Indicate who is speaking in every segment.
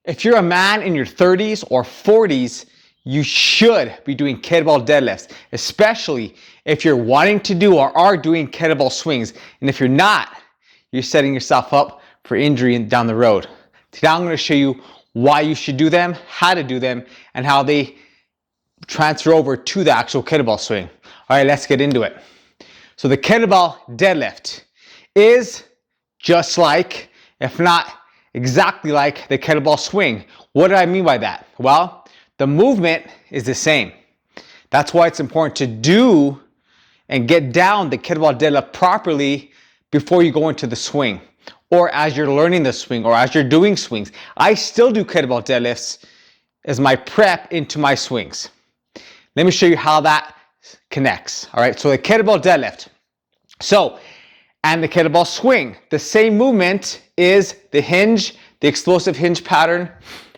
Speaker 1: if you're a man in your 30s or 40s, you should be doing kettlebell deadlifts, especially if you're wanting to do or are doing kettlebell swings. And if you're not, you're setting yourself up for injury down the road. Today I'm going to show you why you should do them, how to do them, and how they transfer over to the actual kettlebell swing. All right, let's get into it. So the kettlebell deadlift is just like, if not exactly like, the kettlebell swing. What do I mean by that? Well, the movement is the same. That's why it's important to do and get down the kettlebell deadlift properly before you go into the swing, or as you're learning the swing, or as you're doing swings. I still do kettlebell deadlifts as my prep into my swings. Let me show you how that connects. All right, so the kettlebell deadlift. And the kettlebell swing, the same movement is the hinge, the explosive hinge pattern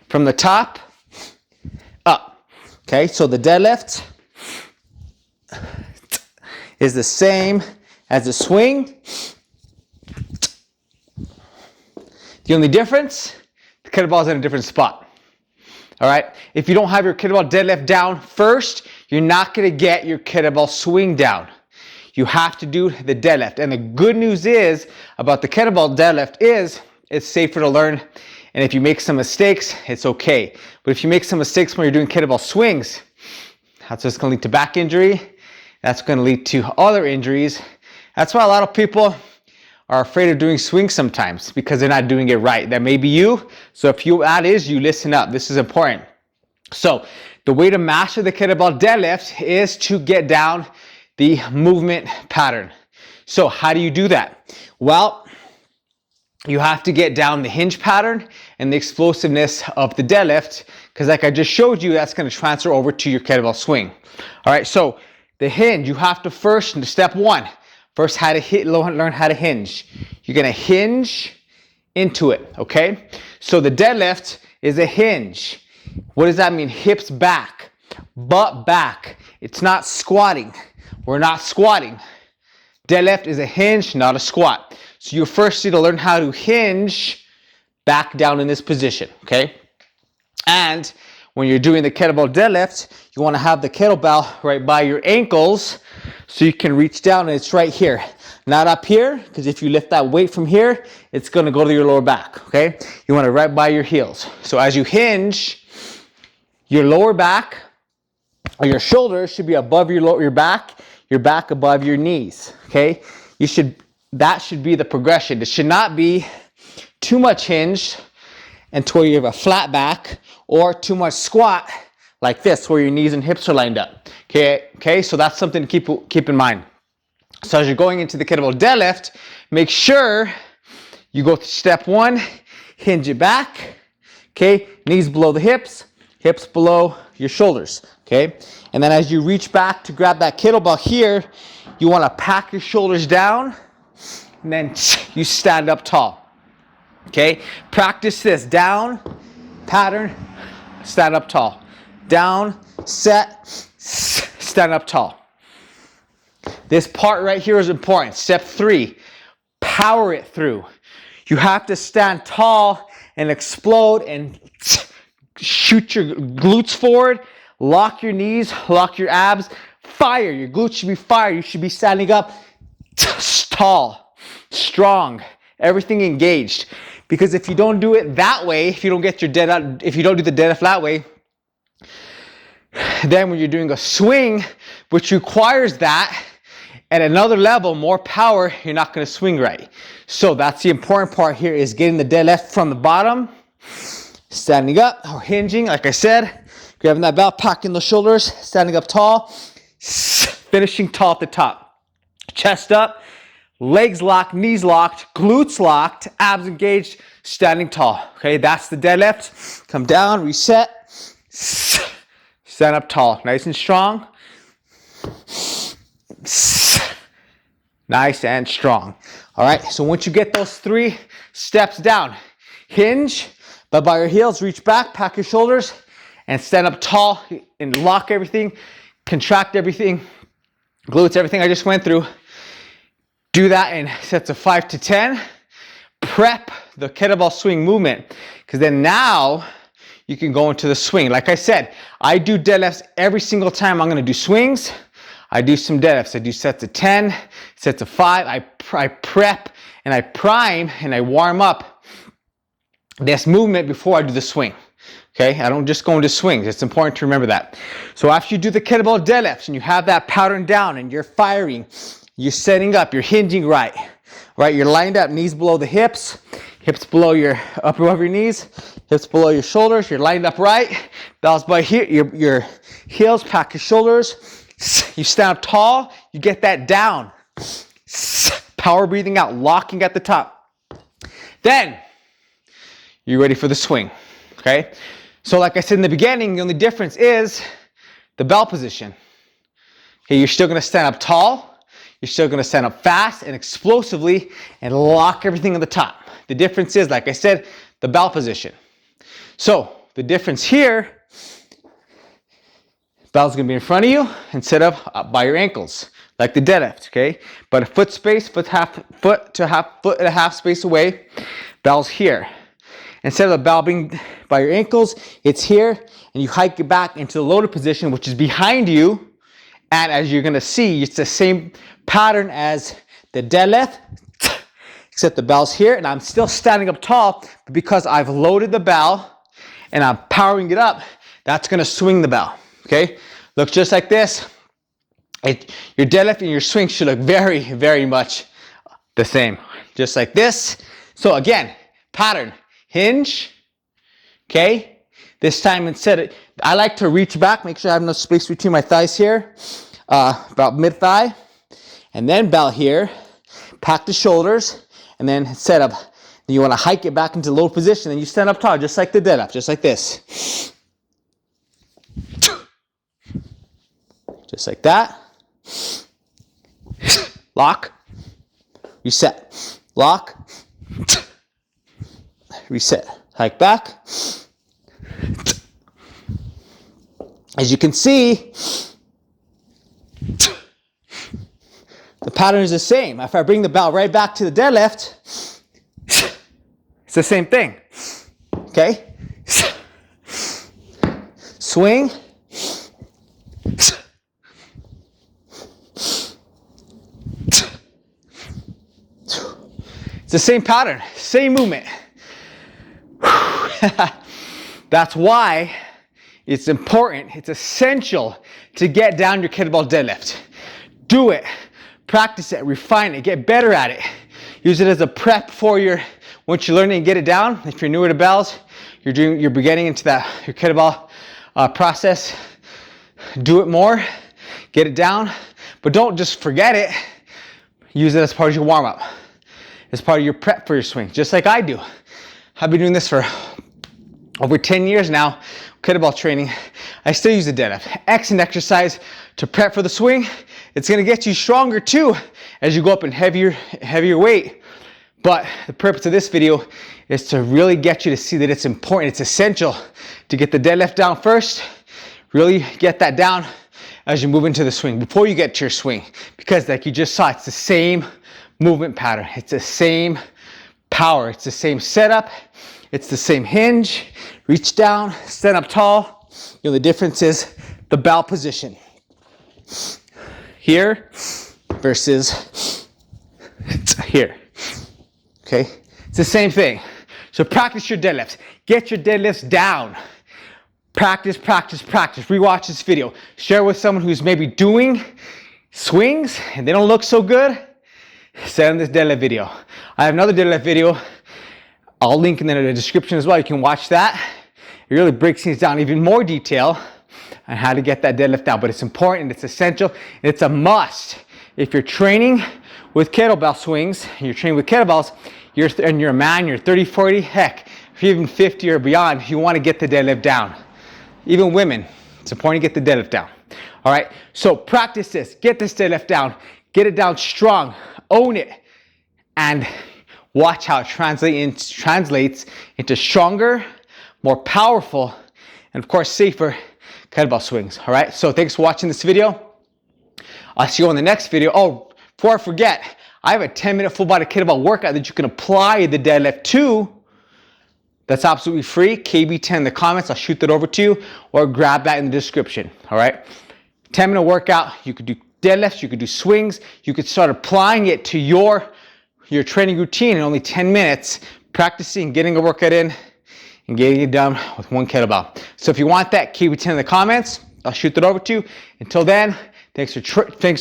Speaker 1: from the top up. Okay, so the deadlift is the same as the swing. The only difference, the kettlebell is in a different spot. All right, if you don't have your kettlebell deadlift down first, you're not going to get your kettlebell swing down. You have to do the deadlift. And the good news is about the kettlebell deadlift is it's safer to learn. And if you make some mistakes, it's okay. But if you make some mistakes when you're doing kettlebell swings, that's just going to lead to back injury. That's going to lead to other injuries. That's why a lot of people are afraid of doing swings sometimes, because they're not doing it right. That may be you. So if that is you, listen up. This is important. So the way to master the kettlebell deadlift is to get down the movement pattern. So how do you do that? Well, you have to get down the hinge pattern and the explosiveness of the deadlift, because like I just showed you, that's going to transfer over to your kettlebell swing. All right, so the hinge, you have to first, step one, first learn how to hinge. You're going to hinge into it, okay? So the deadlift is a hinge. What does that mean? Hips back, butt back. It's not squatting. We're not squatting. Deadlift is a hinge, not a squat. So you first need to learn how to hinge back down in this position, okay? And when you're doing the kettlebell deadlift, you want to have the kettlebell right by your ankles so you can reach down, and it's right here. Not up here, because if you lift that weight from here, it's going to go to your lower back, okay? You want it right by your heels. So as you hinge, your lower back or your shoulders should be above your back above your knees, okay? That should be the progression. It should not be too much hinge until you have a flat back, or too much squat like this where your knees and hips are lined up. Okay, so that's something to keep in mind. So as you're going into the kettlebell deadlift, make sure you go to step one, hinge it back, okay? Knees below the hips below your shoulders, okay? And then as you reach back to grab that kettlebell here, you want to pack your shoulders down, and then you stand up tall, okay? Practice this. Down, pattern, stand up tall. Down, set, stand up tall. This part right here is important. Step three, power it through. You have to stand tall and explode and shoot your glutes forward, lock your knees, lock your abs, fire. Your glutes should be fired. You should be standing up tall, strong, everything engaged. Because if you don't do it that way, if you don't do the deadlift that way, then when you're doing a swing, which requires that at another level, more power, you're not going to swing right. So that's the important part here, is getting the deadlift from the bottom, standing up or hinging, like I said, grabbing that belt, packing the shoulders, standing up tall, finishing tall at the top. Chest up, legs locked, knees locked, glutes locked, abs engaged, standing tall. Okay, that's the deadlift. Come down, reset, stand up tall, nice and strong. Nice and strong. All right, so once you get those 3 steps down, hinge, but by your heels, reach back, pack your shoulders, and stand up tall and lock everything, contract everything, glutes, everything I just went through. Do that in sets of 5 to 10. Prep the kettlebell swing movement, because then now you can go into the swing. Like I said, I do deadlifts every single time I'm gonna do swings. I do some deadlifts. I do sets of 10, sets of 5. I prep and I prime and I warm up this movement before I do the swing. Okay, I don't just go into swings. It's important to remember that. So after you do the kettlebell deadlifts and you have that pattern down and you're firing, you're setting up, you're hinging right, you're lined up, knees below the hips, hips below your up above your knees, hips below your shoulders, you're lined up right, bells by here, your heels, pack your shoulders, you stand up tall, you get that down, power breathing out, locking at the top. Then you're ready for the swing, okay? So like I said in the beginning, the only difference is the bell position. Okay, you're still gonna stand up tall, you're still gonna stand up fast and explosively and lock everything at the top. The difference is, like I said, the bell position. So the difference here, bell's gonna be in front of you instead of up by your ankles, like the deadlift, okay? But a foot space, foot and a half space away, bell's here. Instead of the bell being by your ankles, it's here, and you hike it back into the loaded position, which is behind you. And as you're gonna see, it's the same pattern as the deadlift, except the bell's here, and I'm still standing up tall, but because I've loaded the bell and I'm powering it up, that's gonna swing the bell, okay? Looks just like this. Your deadlift and your swing should look very, very much the same, just like this. So again, pattern. Hinge, okay? This time I like to reach back, make sure I have enough space between my thighs here, about mid-thigh, and then bell here, pack the shoulders, and then set up. Then you want to hike it back into low position, and you stand up tall, just like the deadlift, just like this. Just like that. Lock, reset, lock, reset, hike back. As you can see, the pattern is the same. If I bring the bell right back to the deadlift, it's the same thing, okay? Swing. It's the same pattern, same movement. That's why it's important, it's essential to get down your kettlebell deadlift. Do it, practice it, refine it, get better at it. Use it as a prep for once you're learning to get it down. If you're newer to bells, you're getting into your kettlebell process. Do it more, get it down, but don't just forget it. Use it as part of your warm up, as part of your prep for your swing, just like I do. I've been doing this for over 10 years now, kettlebell training. I still use the deadlift. Excellent exercise to prep for the swing. It's gonna get you stronger too as you go up in heavier weight. But the purpose of this video is to really get you to see that it's important, it's essential to get the deadlift down first. Really get that down as you move into the swing, before you get to your swing. Because like you just saw, it's the same movement pattern. It's the same power. It's the same setup. It's the same hinge. Reach down, stand up tall. You know, the difference is the bell position. Here versus here. Okay? It's the same thing. So practice your deadlifts. Get your deadlifts down. Practice, practice, practice. Rewatch this video. Share with someone who's maybe doing swings and they don't look so good. Send them this deadlift video. I have another deadlift video. I'll link in the description as well. You can watch that. It really breaks things down even more detail on how to get that deadlift down. But it's important, it's essential, and it's a must. If you're training with kettlebell swings, and you're training with kettlebells, and you're a man, you're 30, 40, heck, if you're even 50 or beyond, you want to get the deadlift down. Even women, it's important to get the deadlift down. All right, so practice this. Get this deadlift down. Get it down strong. Own it. And watch how it translates into stronger, more powerful, and of course safer kettlebell swings. All right, so thanks for watching this video. I'll see you on the next video. Oh, before I forget, I have a 10-minute full body kettlebell workout that you can apply the deadlift to That's absolutely free. KB10 in the comments. I'll shoot that over to you, or grab that in the description. All right. 10-minute workout. You could do deadlifts. You could do swings. You could start applying it to your training routine in only 10 minutes, practicing, getting a workout in, and getting it done with one kettlebell. So if you want that, KB10 in the comments. I'll shoot that over to you. Until then, thanks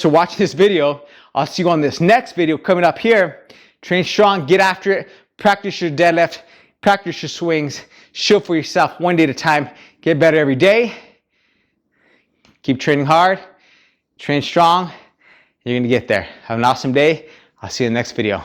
Speaker 1: for watching this video. I'll see you on this next video coming up here. Train strong, get after it, practice your deadlift, practice your swings, show for yourself one day at a time. Get better every day. Keep training hard, train strong. You're gonna get there. Have an awesome day. I'll see you in the next video.